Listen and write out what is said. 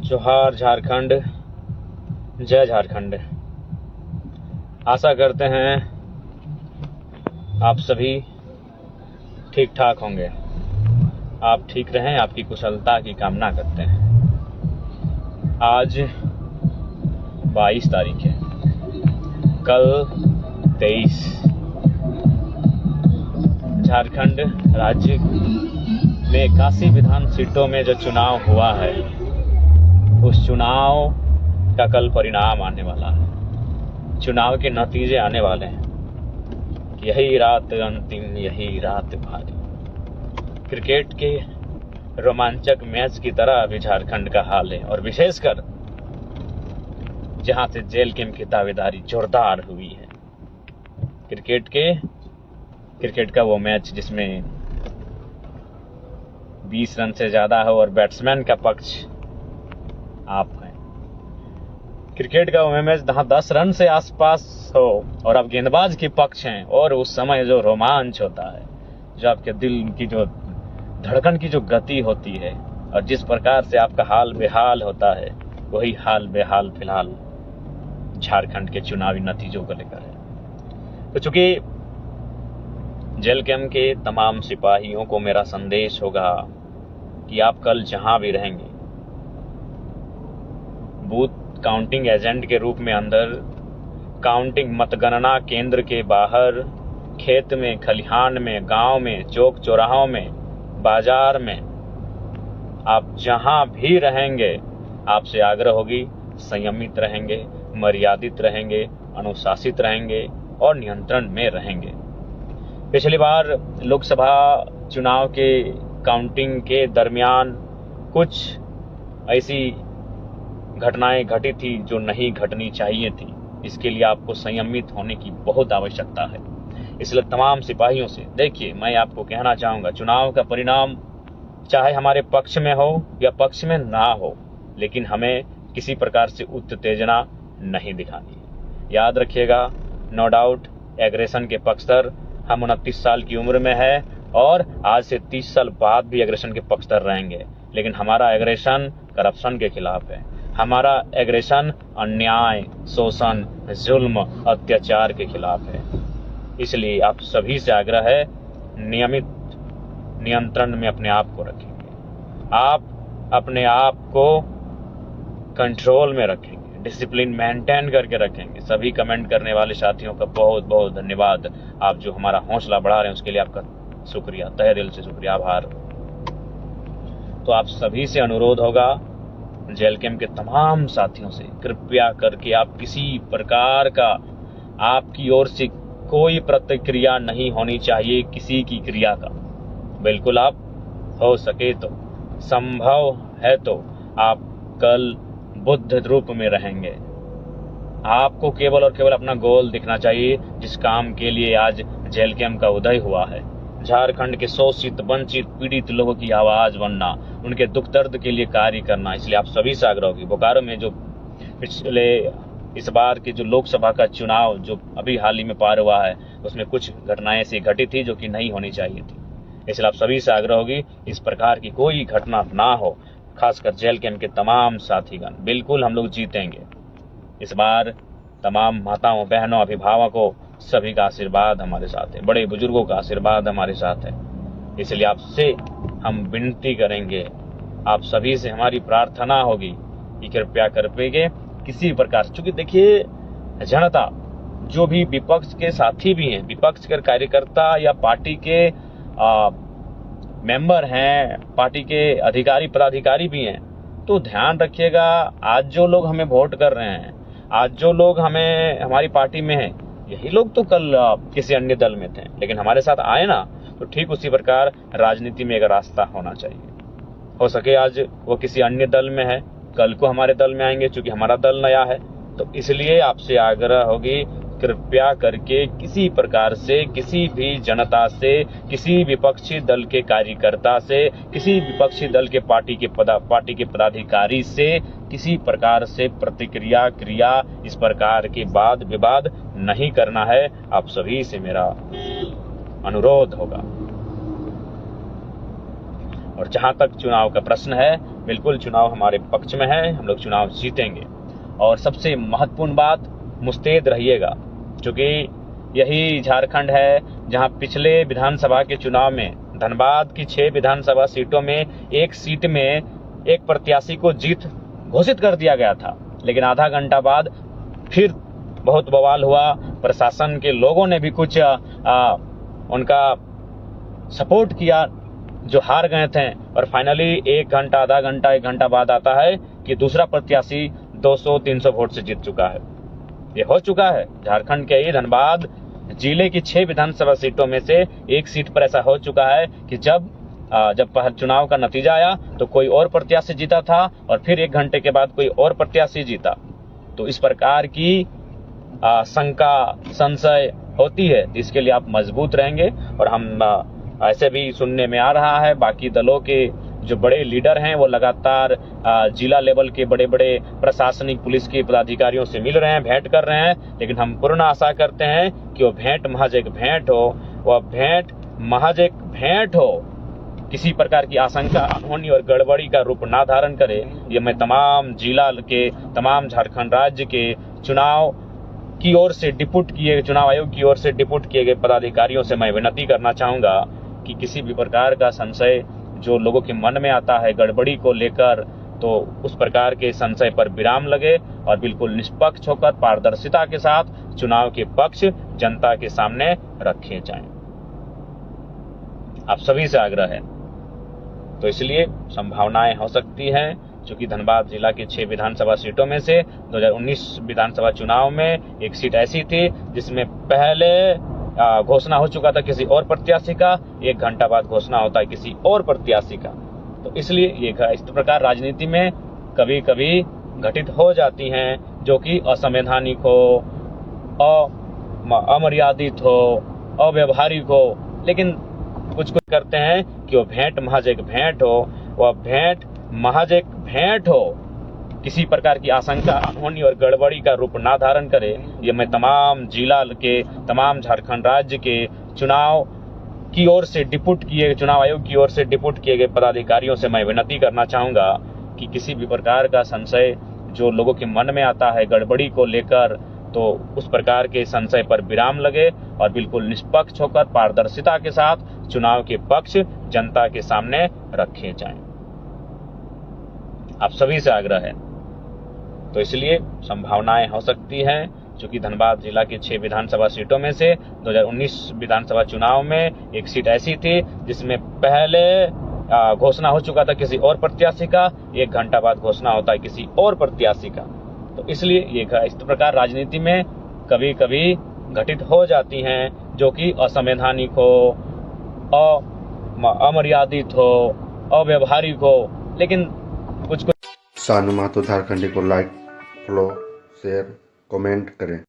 जोहार झारखंड, जय झारखंड। आशा करते हैं आप सभी ठीक ठाक होंगे। आप ठीक रहें, आपकी कुशलता की कामना करते हैं। आज 22 तारीख है, कल 23। झारखंड राज्य में 81 विधान सीटों में जो चुनाव हुआ है, उस चुनाव का कल परिणाम आने वाला है। चुनाव के नतीजे आने वाले हैं। यही रात अंतिम, यही रात भारी। क्रिकेट के रोमांचक मैच की तरह अभी झारखंड का हाल है, और विशेषकर जहां से जेल कैंप की दावेदारी जोरदार हुई है। क्रिकेट का वो मैच जिसमें 20 रन से ज्यादा हो और बैट्समैन का पक्ष आप हैं। क्रिकेट का वो मैच जहां 10 रन से आसपास हो और आप गेंदबाज के पक्ष हैं, और उस समय जो रोमांच होता है, जो आपके दिल की जो धड़कन की जो गति होती है, और जिस प्रकार से आपका हाल बेहाल होता है, वही हाल बेहाल फिलहाल झारखंड के चुनावी नतीजों को लेकर है। तो चूंकि जेल कैंप के तमाम सिपाहियों को मेरा संदेश होगा कि आप कल जहां भी रहेंगे, बूथ काउंटिंग एजेंट के रूप में अंदर, काउंटिंग मतगणना केंद्र के बाहर, खेत में, खलिहान में, गांव में, चौक चौराहों में, बाजार में, आप जहां भी रहेंगे, आपसे आग्रह होगी संयमित रहेंगे, मर्यादित रहेंगे, अनुशासित रहेंगे और नियंत्रण में रहेंगे। पिछली बार लोकसभा चुनाव के काउंटिंग के दरमियान कुछ ऐसी घटनाएं घटी थी जो नहीं घटनी चाहिए थी। इसके लिए आपको संयमित होने की बहुत आवश्यकता है। इसलिए तमाम सिपाहियों से, देखिए, मैं आपको कहना चाहूंगा, चुनाव का परिणाम चाहे हमारे पक्ष में हो या पक्ष में ना हो, लेकिन हमें किसी प्रकार से उत्तेजना नहीं दिखानी है। याद रखिएगा, नो डाउट एग्रेशन के पक्षधर हम 29 साल की उम्र में है, और आज से 30 साल बाद भी एग्रेशन के पक्षधर रहेंगे। लेकिन हमारा एग्रेशन करप्शन के खिलाफ है। हमारा एग्रेशन अन्याय, शोषण, जुल्म, अत्याचार के खिलाफ है। इसलिए आप सभी से आग्रह है, नियमित नियंत्रण में अपने आप को रखेंगे, आप अपने आप को कंट्रोल में रखेंगे, डिसिप्लिन मेंटेन करके रखेंगे। सभी कमेंट करने वाले साथियों का बहुत बहुत धन्यवाद। आप जो हमारा हौसला बढ़ा रहे हैं, उसके लिए आपका शुक्रिया, तहे दिल से शुक्रिया, आभार। तो आप सभी से अनुरोध होगा, जेल कैंप के तमाम साथियों से, कृपया करके आप किसी प्रकार का, आपकी ओर से कोई प्रतिक्रिया नहीं होनी चाहिए किसी की क्रिया का। बिल्कुल, आप हो सके तो, संभव है तो आप कल बुद्ध रूप में रहेंगे। आपको केवल और केवल अपना गोल दिखना चाहिए, जिस काम के लिए आज जेल कैंप का उदय हुआ है। झारखंड के शोषित, वंचित, पीड़ित लोगों की आवाज बनना, उनके दुख दर्द के लिए कार्य करना। इसलिए आप सभी से आग्रह होगी, बोकारो में जो पिछले इस बार के जो लोकसभा का चुनाव जो अभी हाल ही में पार हुआ है, उसमें कुछ घटनाएं ऐसी घटी थी जो कि नहीं होनी चाहिए थी। इसलिए आप सभी से आग्रह होगी, इस प्रकार की कोई घटना ना हो। खासकर जेल कैंप के तमाम साथीगण, बिल्कुल हम लोग जीतेंगे इस बार। तमाम माताओं, बहनों, अभिभावकों, सभी का आशीर्वाद हमारे साथ है, बड़े बुजुर्गों का आशीर्वाद हमारे साथ है। इसलिए आपसे हम विनती करेंगे, आप सभी से हमारी प्रार्थना होगी कि कृपया करके किसी प्रकार, चूंकि देखिए, जनता, जो भी विपक्ष के साथी भी हैं, विपक्ष के कार्यकर्ता या पार्टी के मेंबर हैं, पार्टी के अधिकारी पदाधिकारी भी हैं, तो ध्यान रखिएगा, आज जो लोग हमें वोट कर रहे हैं, आज जो लोग हमारी पार्टी में हैं, यही लोग तो कल किसी अन्य दल में थे, लेकिन हमारे साथ आए ना। तो ठीक उसी प्रकार राजनीति में एक रास्ता होना चाहिए। हो सके आज वो किसी अन्य दल में है, कल को हमारे दल में आएंगे, चूंकि हमारा दल नया है। तो इसलिए आपसे आग्रह होगी, कृपया करके किसी प्रकार से, किसी भी जनता से, किसी विपक्षी दल के कार्यकर्ता से, किसी विपक्षी दल के पार्टी के पदाधिकारी से किसी प्रकार से प्रतिक्रिया, क्रिया, इस प्रकार के वाद विवाद नहीं करना है। आप सभी से मेरा अनुरोध होगा। और जहां तक चुनाव का प्रश्न है, बिल्कुल चुनाव हमारे पक्ष में है, हम लोग चुनाव जीतेंगे। और सबसे महत्वपूर्ण बात, मुस्तैद रहिएगा, क्योंकि यही झारखंड है जहां पिछले विधानसभा के चुनाव में धनबाद की 6 विधानसभा सीटों में एक सीट में एक प्रत्याशी को जीत घोषित कर दिया गया था, लेकिन आधा घंटा बाद फिर बहुत बवाल हुआ। प्रशासन के लोगों ने भी कुछ उनका सपोर्ट किया जो हार गए थे, और फाइनली एक घंटा बाद आता है कि दूसरा प्रत्याशी 200-300 वोट से जीत चुका है। ये हो चुका है झारखंड के ही धनबाद जिले की 6 विधानसभा सीटों में से एक सीट पर ऐसा हो चुका है कि जब पहले चुनाव का नतीजा आया तो कोई और प्रत्याशी जीता था और फिर 1 घंटे के बाद कोई और प्रत्याशी जीता। तो इस प्रकार की शंका संशय होती है, इसके लिए आप मजबूत रहेंगे। और हम ऐसे भी सुनने में आ रहा है बाकी दलों के जो बड़े लीडर हैं वो लगातार जिला लेवल के बड़े बड़े प्रशासनिक पुलिस के पदाधिकारियों से मिल रहे हैं, भेंट कर रहे हैं, लेकिन हम पूर्ण आशा करते हैं कि वो भेंट महज एक भेंट हो, वह भेंट महज एक भेंट हो, किसी प्रकार की आशंका अनहोनी और गड़बड़ी का रूप ना धारण करे। ये मैं तमाम जिला के, तमाम झारखंड राज्य के चुनाव की ओर से चुनाव आयोग की ओर से डिप्यूट किए गए पदाधिकारियों से मैं विनती करना चाहूंगा कि किसी भी प्रकार का संशय जो लोगों के मन में आता है गड़बड़ी को लेकर, तो उस प्रकार के संशय पर विराम लगे और बिल्कुल निष्पक्ष होकर पारदर्शिता के साथ चुनाव के पक्ष जनता के सामने रखे जाएं। आप सभी से आग्रह है। तो इसलिए संभावनाएं हो सकती हैं, क्योंकि धनबाद जिला के 6 विधानसभा सीटों में से 2019 विधानसभा चुनाव में एक सीट ऐसी थी जिसमें पहले घोषणा हो चुका था किसी और प्रत्याशी का, 1 घंटा बाद घोषणा होता है किसी और प्रत्याशी का। तो इसलिए ये इस प्रकार राजनीति में कभी कभी घटित हो जाती हैं जो कि असंवैधानिक हो, अमर्यादित हो, अव्यवहारिक हो, लेकिन कुछ करते हैं कि वो भेंट महज एक भेंट हो, वह भेंट महज एक भेंट हो, किसी प्रकार की आशंका अनहोनी और गड़बड़ी का रूप ना धारण करे। ये मैं तमाम जिला के, तमाम झारखंड राज्य के चुनाव की ओर से चुनाव आयोग की ओर से डिप्यूट किए गए पदाधिकारियों से मैं विनती करना चाहूंगा कि किसी भी प्रकार का संशय जो लोगों के मन में आता है गड़बड़ी को लेकर, तो उस प्रकार के संशय पर विराम लगे और बिल्कुल निष्पक्ष होकर पारदर्शिता के साथ चुनाव के पक्ष जनता के सामने रखे जाएं। आप सभी से आग्रह है। तो इसलिए संभावनाएं हो सकती हैं, क्योंकि धनबाद जिला की 6 विधानसभा सीटों में से 2019 विधानसभा चुनाव में एक सीट ऐसी थी जिसमें पहले घोषणा हो चुका था किसी और प्रत्याशी का, 1 घंटा बाद घोषणा होता है किसी और प्रत्याशी का। तो इसलिए ये इस प्रकार राजनीति में कभी कभी घटित हो जाती हैं जो कि असंवैधानिक हो, अमर्यादित हो, अव्यवहारिक हो, लेकिन कुछ सानू महतो झारखंडी को लाइक, फॉलो, शेयर, कमेंट करें।